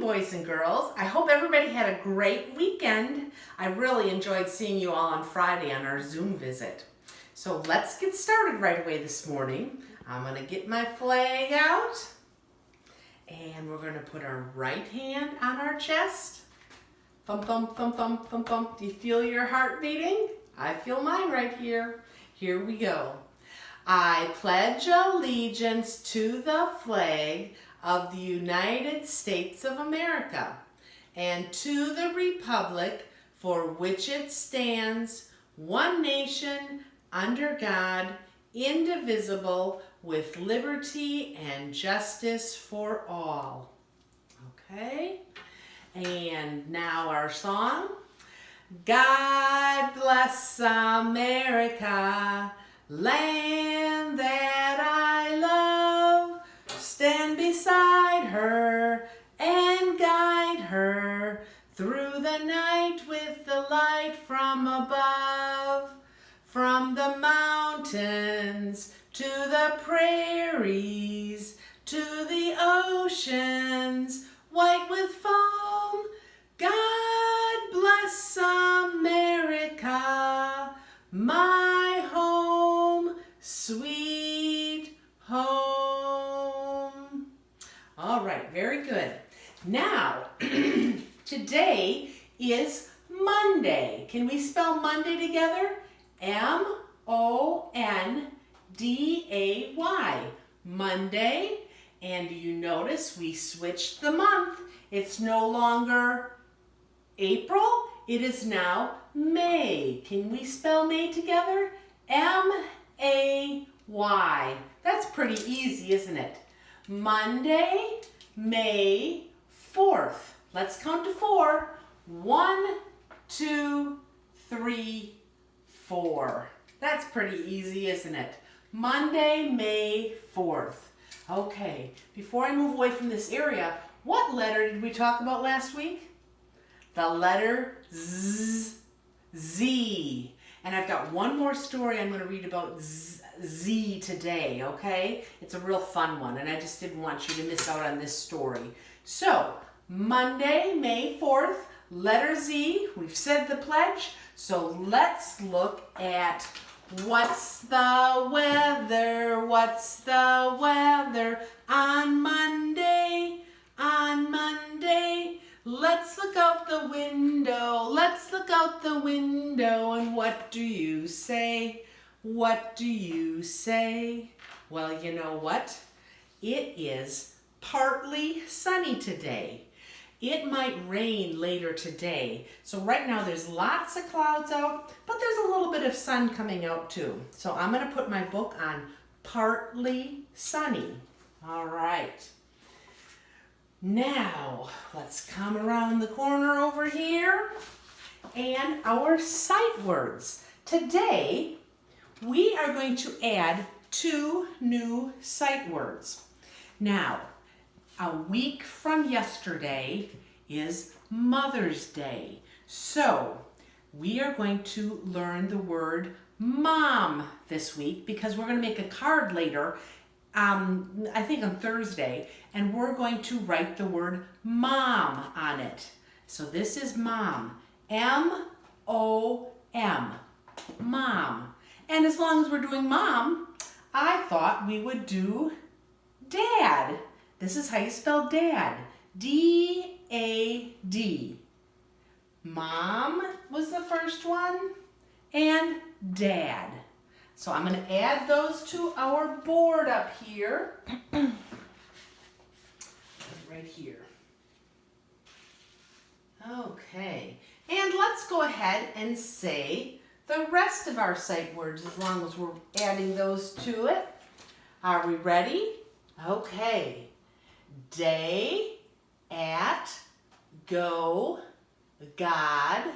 boys and girls. I hope everybody had a great weekend. I really enjoyed seeing you all on Friday on our Zoom visit. So let's get started right away this morning. I'm going to get my flag out and we're going to put our right hand on our chest. Thump, thump, thump, thump, thump, thump. Do you feel your heart beating? I feel mine right here. Here we go. I pledge allegiance to the flag of the United States of America and to the republic for which it stands, one nation, under God, indivisible, with liberty and justice for all. Okay? And now our song. God bless America, land that I love. Stand beside her and guide her through the night with the light from above. From the mountains to the prairies to the oceans white with foam. God bless America, my home, sweet home. All right, very good. Now, today is Monday. Can we spell Monday together? M-O-N-D-A-Y. Monday. And you notice we switched the month. It's no longer April. It is now May. Can we spell May together? M-A-Y. That's pretty easy, isn't it? Monday, May 4th. Let's count to 4. 1, 2, 3, 4. That's pretty easy, isn't it? Monday, May 4th. Okay, before I move away from this area, what letter did we talk about last week? The letter Z. Z. And I've got one more story I'm going to read about Z today, okay? It's a real fun one, and I just didn't want you to miss out on this story. So, Monday, May 4th, letter Z. We've said the pledge, so let's look at what's the weather, what's the weather on Monday, on Monday. Let's look out the window, let's look out the window, and what do you say? What do you say? Well, you know what? It is partly sunny today. It might rain later today. So right now there's lots of clouds out, but there's a little bit of sun coming out too. So I'm going to put my book on partly sunny. All right. Now let's come around the corner over here and our sight words. Today we are going to add 2 new sight words. Now, a week from yesterday is Mother's Day. So we are going to learn the word mom this week because we're going to make a card later, I think on Thursday, and we're going to write the word mom on it. So this is mom, M-O-M, mom. And as long as we're doing mom, I thought we would do dad. This is how you spell dad. D-A-D. Mom was the first one, and dad. So I'm going to add those to our board up here. Right here. Okay. And let's go ahead and say the rest of our sight words as long as we're adding those to it. Are we ready? Okay. Day, at, go, God,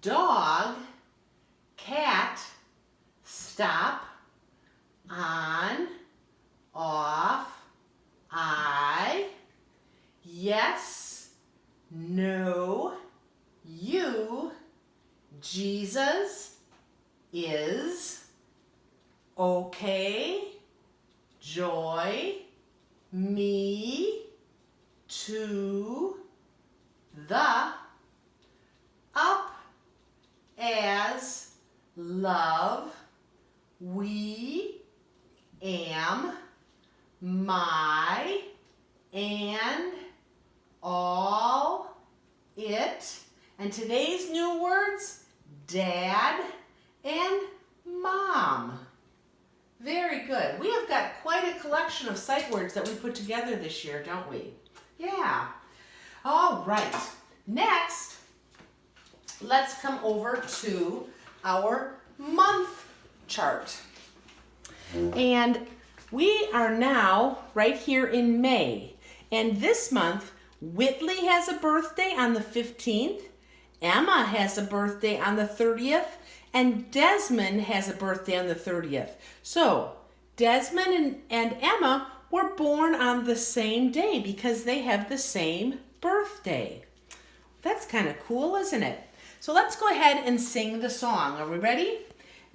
dog, cat, stop, on, off, I, yes, no, you, Jesus, is, okay, joy, me, to, the, up as, love, we, am, my, and, all, it, and today's new words, dad and mom. Very good. We have got quite a collection of sight words that we put together this year, don't we? Yeah. All right. Next, let's come over to our month chart. And we are now right here in May. And this month, Whitley has a birthday on the 15th. Emma has a birthday on the 30th. And Desmond has a birthday on the 30th. So Desmond and Emma were born on the same day because they have the same birthday. That's kind of cool, isn't it? So let's go ahead and sing the song. Are we ready?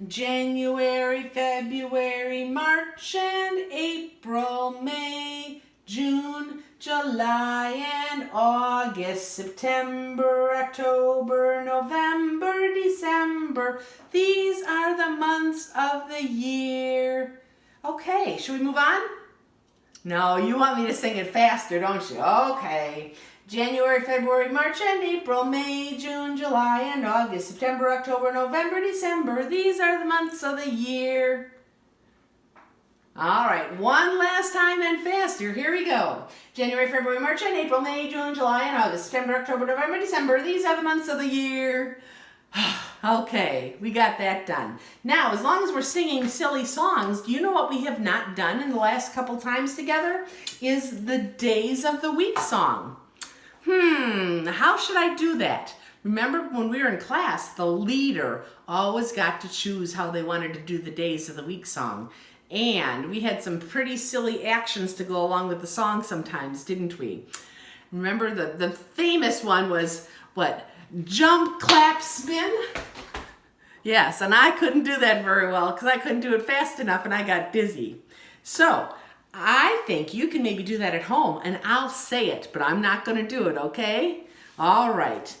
January, February, March and April, May, June, July and August, September, October, November, December. These are the months of the year. Okay, should we move on? No, you want me to sing it faster, don't you? Okay. January, February, March and April, May, June, July and August, September, October, November, December. These are the months of the year. All right, one last time and faster. Here we go. January, February, March, and April, May, June, July, and August, September, October, November, December. These are the months of the year. Okay, we got that done. Now, as long as we're singing silly songs, do you know what we have not done in the last couple times together? Is the Days of the Week song. How should I do that? Remember when we were in class, the leader always got to choose how they wanted to do the Days of the Week song. And we had some pretty silly actions to go along with the song sometimes, didn't we? Remember the famous one was, what? Jump, clap, spin? Yes, and I couldn't do that very well because I couldn't do it fast enough and I got dizzy. So I think you can maybe do that at home and I'll say it, but I'm not going to do it, okay? All right.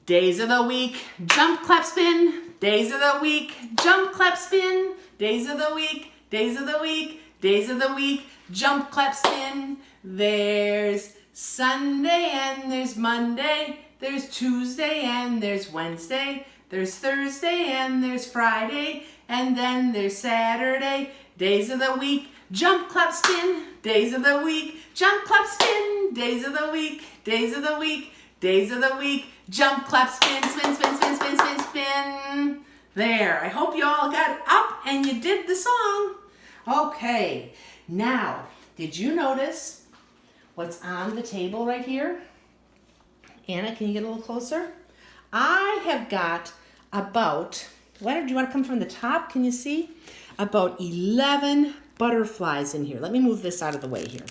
Days of the week, jump, clap, spin. Days of the week, jump, clap, spin. Days of the week, days of the week, days of the week, jump, clap, spin. There's Sunday and there's Monday. There's Tuesday and there's Wednesday. There's Thursday and there's Friday. And then there's Saturday. Days of the week, jump, clap, spin. Days of the week, jump, clap, spin. Days of the week, days of the week, days of the week, jump, clap, spin, spin, spin, spin, spin, spin, spin. There, I hope you all got up and you did the song. Okay, now, did you notice what's on the table right here? Anna, can you get a little closer? I have got about, do you want to come from the top? Can you see? About 11 butterflies in here. Let me move this out of the way here.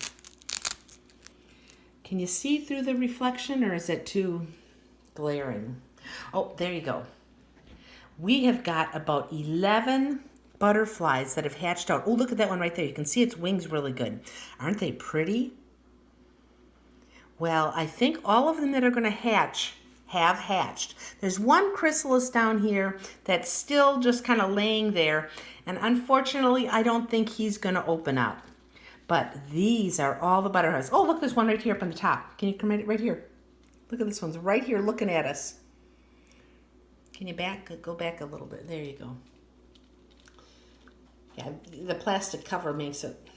Can you see through the reflection or is it too glaring? Oh, there you go. We have got about 11 butterflies that have hatched out. Oh, look at that one right there. You can see its wings really good. Aren't they pretty? Well, I think all of them that are going to hatch have hatched. There's one chrysalis down here that's still just kind of laying there. And unfortunately, I don't think he's going to open up. But these are all the butterflies. Oh, look, there's one right here up on the top. Can you come right here? Look at this one's right here looking at us. Can you go back a little bit? There you go. Yeah, the plastic cover makes it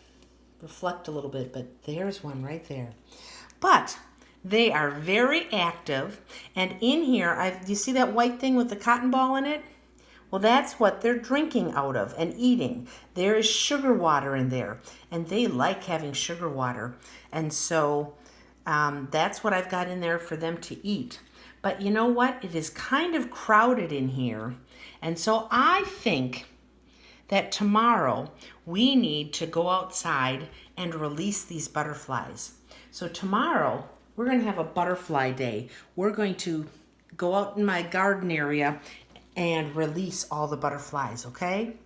reflect a little bit, but there's one right there. But they are very active, and in here, do you see that white thing with the cotton ball in it? Well, that's what they're drinking out of and eating. There is sugar water in there, and they like having sugar water. And so that's what I've got in there for them to eat. But you know what? It is kind of crowded in here. And so I think that tomorrow we need to go outside and release these butterflies. So tomorrow we're going to have a butterfly day. We're going to go out in my garden area and release all the butterflies, okay?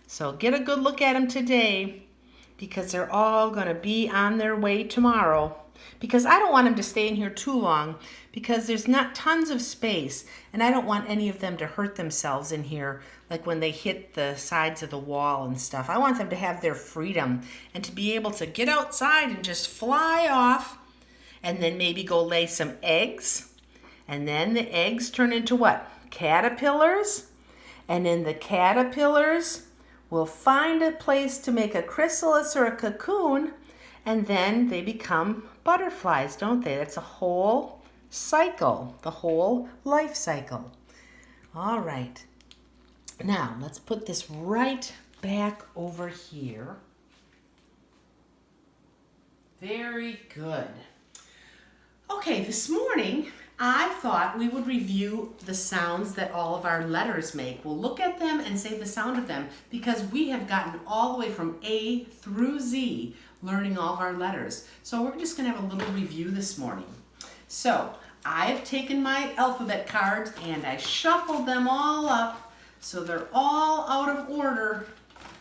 So get a good look at them today because they're all going to be on their way tomorrow. because I don't want them to stay in here too long because there's not tons of space and I don't want any of them to hurt themselves in here like when they hit the sides of the wall and stuff. I want them to have their freedom and to be able to get outside and just fly off and then maybe go lay some eggs. And then the eggs turn into what? Caterpillars. And then the caterpillars will find a place to make a chrysalis or a cocoon, and then they become butterflies, don't they? That's a whole cycle, the whole life cycle. All right. Now, let's put this right back over here. Very good. Okay, this morning, I thought we would review the sounds that all of our letters make. We'll look at them and say the sound of them because we have gotten all the way from A through Z learning all of our letters. So we're just going to have a little review this morning. So I have taken my alphabet cards and I shuffled them all up so they're all out of order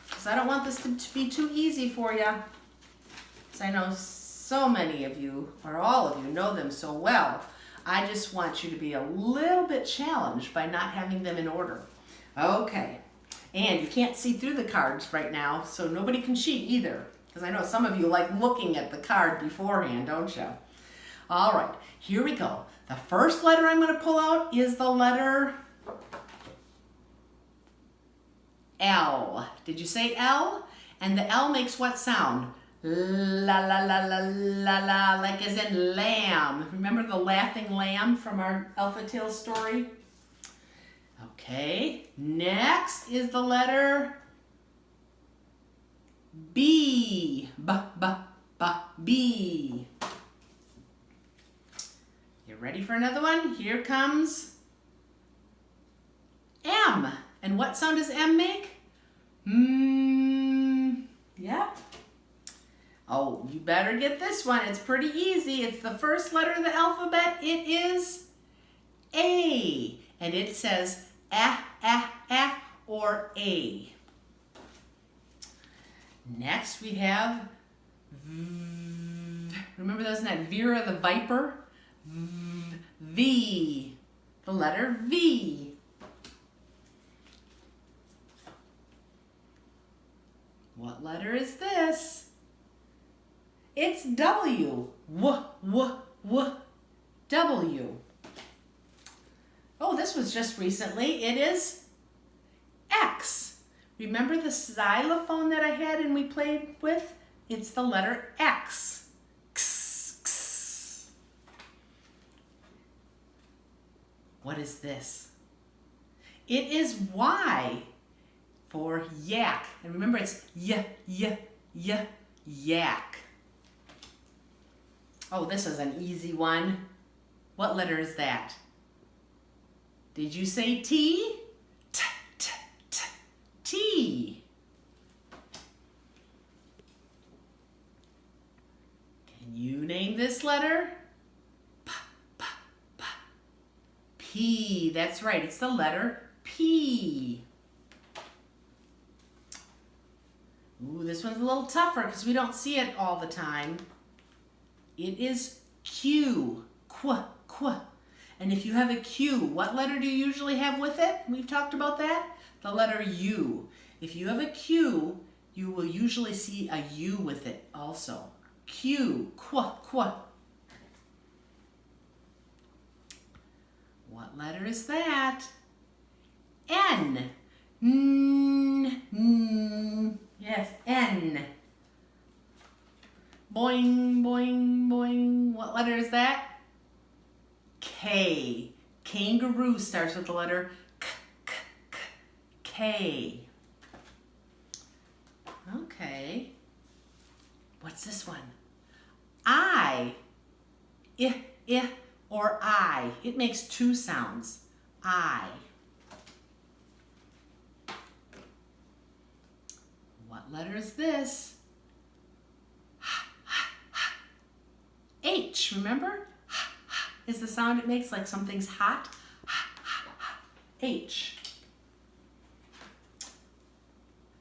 because I don't want this to be too easy for you. Because I know so many of you, or all of you, know them so well. I just want you to be a little bit challenged by not having them in order. Okay, and you can't see through the cards right now, so nobody can cheat either, because I know some of you like looking at the card beforehand, don't you? All right, here we go. The first letter I'm going to pull out is the letter L. Did you say L? And the L makes what sound? La la la la la la, like as in lamb. Remember the laughing lamb from our Alpha Tale story? Okay, next is the letter B. B. You ready for another one? Here comes M. And what sound does M make? Yep. Oh, you better get this one. It's pretty easy. It's the first letter of the alphabet. It is A. And it says or A. Next we have V. Remember that wasn't that Vera the Viper? V. The letter V. What letter is this? It's W. W. Oh, this was just recently. It is X. Remember the xylophone that I had and we played with? It's the letter X. X, X. What is this? It is Y for yak. And remember it's yak. Oh, this is an easy one. What letter is that? Did you say T? T. Can you name this letter? P. That's right, it's the letter P. Ooh, this one's a little tougher because we don't see it all the time. It is Q. Qu. And if you have a Q, what letter do you usually have with it? We've talked about that. The letter U. If you have a Q, you will usually see a U with it also. Q. Qu. What letter is that? N. Yes, N. Boing, boing, boing. What letter is that? K. Kangaroo starts with the letter K. Okay. What's this one? I. Or I. It makes two sounds. I. What letter is this? H, remember? Is the sound it makes like something's hot. H.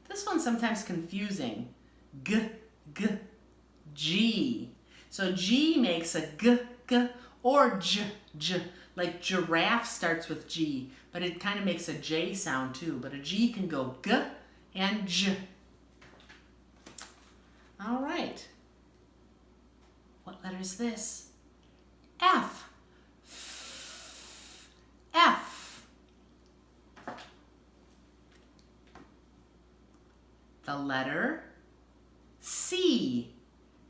This one's sometimes confusing. G. So G makes a G, G, or J, J. Like giraffe starts with G, but it kind of makes a J sound too. But a G can go G and J. All right. What letter is this? F. F. The letter C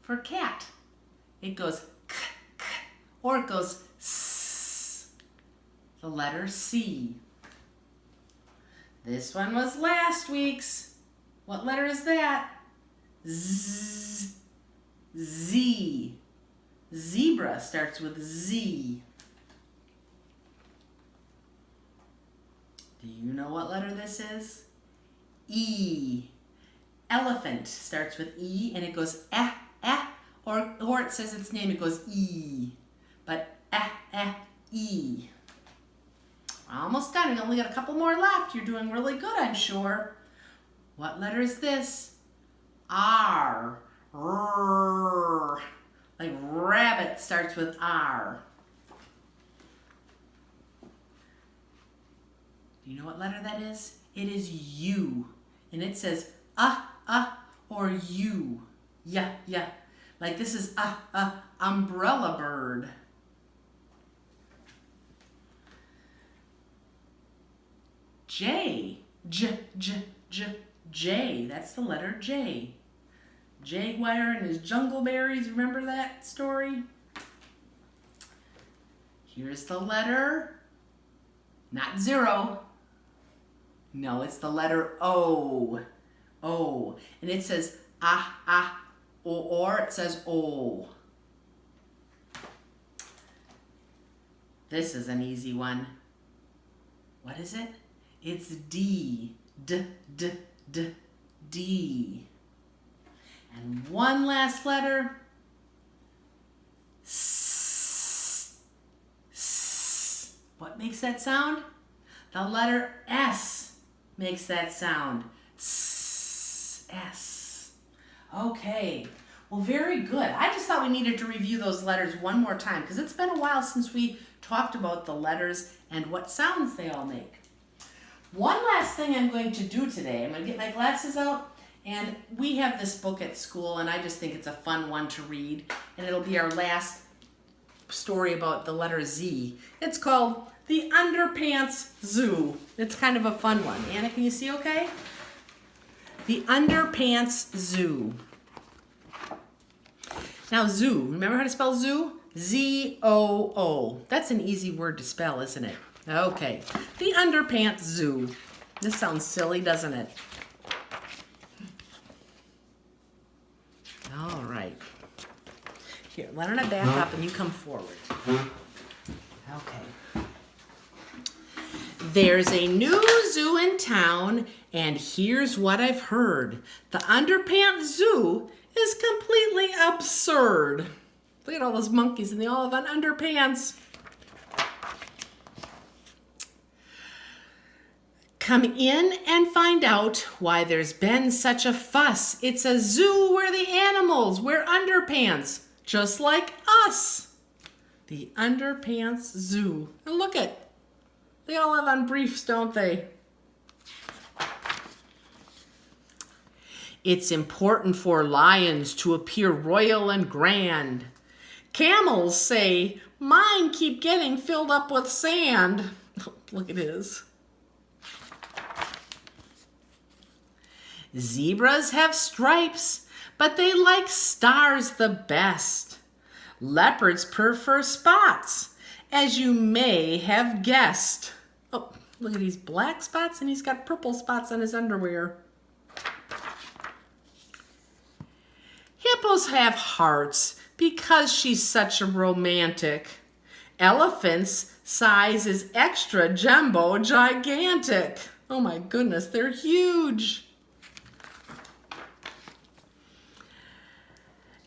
for cat. It goes k, k, or it goes s. The letter C. This one was last week's. What letter is that? Z. Z. Zebra starts with Z. Do you know what letter this is? E. Elephant starts with E and it goes eh, eh, or it says its name, it goes E. But eh, eh, E. Almost done. We only got a couple more left. You're doing really good, I'm sure. What letter is this? R. R. Like rabbit starts with R. Do you know what letter that is? It is U. And it says or U. Yeah, yeah. Like this is umbrella bird. J. J, J, J, J. That's the letter J. Jaguar and his jungleberries. Remember that story? Here's the letter, not 0. No, it's the letter O. O. And it says or it says O. This is an easy one. What is it? It's D. D, D, D, D. And one last letter. S. S. What makes that sound? The letter S makes that sound. S. S. Okay. Well, very good. I just thought we needed to review those letters one more time because it's been a while since we talked about the letters and what sounds they all make. One last thing I'm going to do today, I'm going to get my glasses out, and we have this book at school, and I just think it's a fun one to read, and it'll be our last story about the letter Z. It's called The Underpants Zoo. It's kind of a fun one. Anna, can you see okay? The Underpants Zoo. Now, zoo, remember how to spell zoo? Z-O-O. That's an easy word to spell, isn't it? Okay, the Underpants Zoo. This sounds silly, doesn't it? All right. Here, why don't I back up and you come forward? Okay. There's a new zoo in town, and here's what I've heard. The Underpants Zoo is completely absurd. Look at all those monkeys, and they all have on underpants. Come in and find out why there's been such a fuss. It's a zoo where the animals wear underpants, just like us. The Underpants Zoo. And look at, they all have on briefs, don't they? It's important for lions to appear royal and grand. Camels say, mine keep getting filled up with sand. Look at his. Zebras have stripes, but they like stars the best. Leopards prefer spots, as you may have guessed. Oh, look at these black spots, and he's got purple spots on his underwear. Hippos have hearts because she's such a romantic. Elephants' size is extra jumbo gigantic. Oh my goodness, they're huge.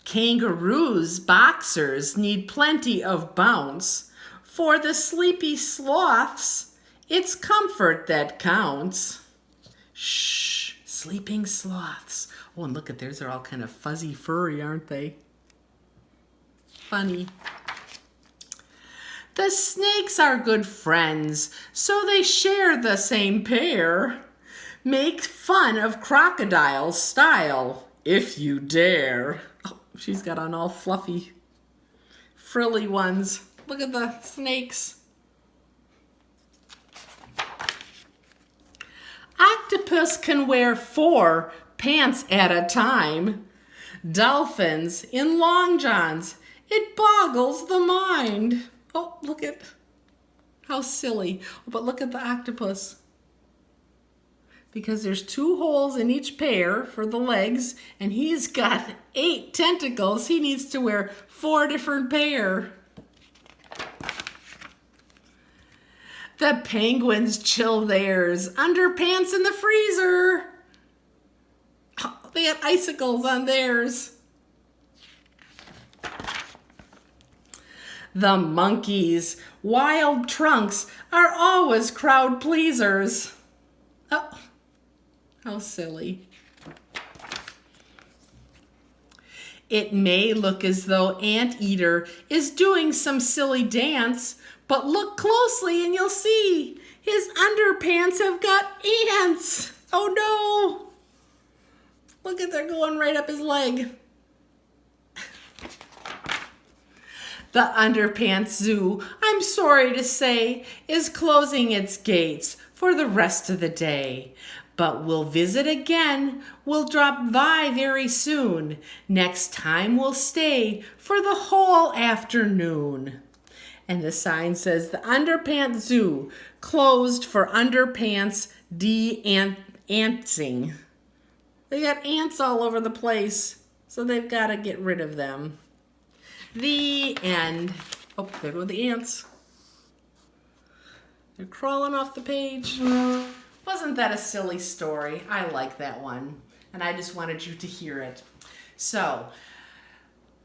Kangaroos' boxers need plenty of bounce. For the sleepy sloths, it's comfort that counts. Shh, sleeping sloths. Oh, and look at theirs, they're all kind of fuzzy furry, aren't they? Funny. The snakes are good friends, so they share the same pair. Make fun of crocodile style, if you dare. Oh, she's got on all fluffy, frilly ones. Look at the snakes. Octopus can wear 4 pants at a time. Dolphins in long johns. It boggles the mind. Oh, look at how silly. But look at the octopus. Because there's 2 holes in each pair for the legs, and he's got 8 tentacles. He needs to wear 4 different pair. The penguins chill theirs. Underpants in the freezer. Oh, they got icicles on theirs. The monkeys' wild trunks are always crowd pleasers. Oh, how silly. It may look as though Anteater is doing some silly dance, but look closely and you'll see his underpants have got ants. Oh no! Look at they're going right up his leg. The Underpants Zoo, I'm sorry to say, is closing its gates for the rest of the day. But we'll visit again. We'll drop by very soon. Next time we'll stay for the whole afternoon. And the sign says the Underpants Zoo closed for underpants de-antsing. They got ants all over the place, so they've got to get rid of them. The end. Oh, there go the ants. They're crawling off the page. Wasn't that a silly story? I like that one, and I just wanted you to hear it. So,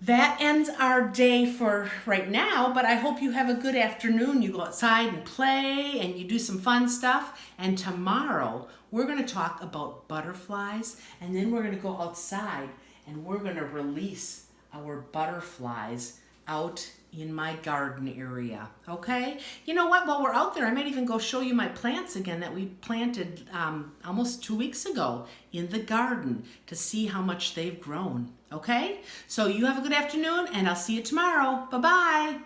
that ends our day for right now, but I hope you have a good afternoon. You go outside and play and you do some fun stuff. And tomorrow we're going to talk about butterflies, and then we're going to go outside and we're going to release our butterflies out in my garden area. Okay? You know what? While we're out there, I might even go show you my plants again that we planted almost 2 weeks ago in the garden to see how much they've grown. Okay? So you have a good afternoon, and I'll see you tomorrow. Bye-bye.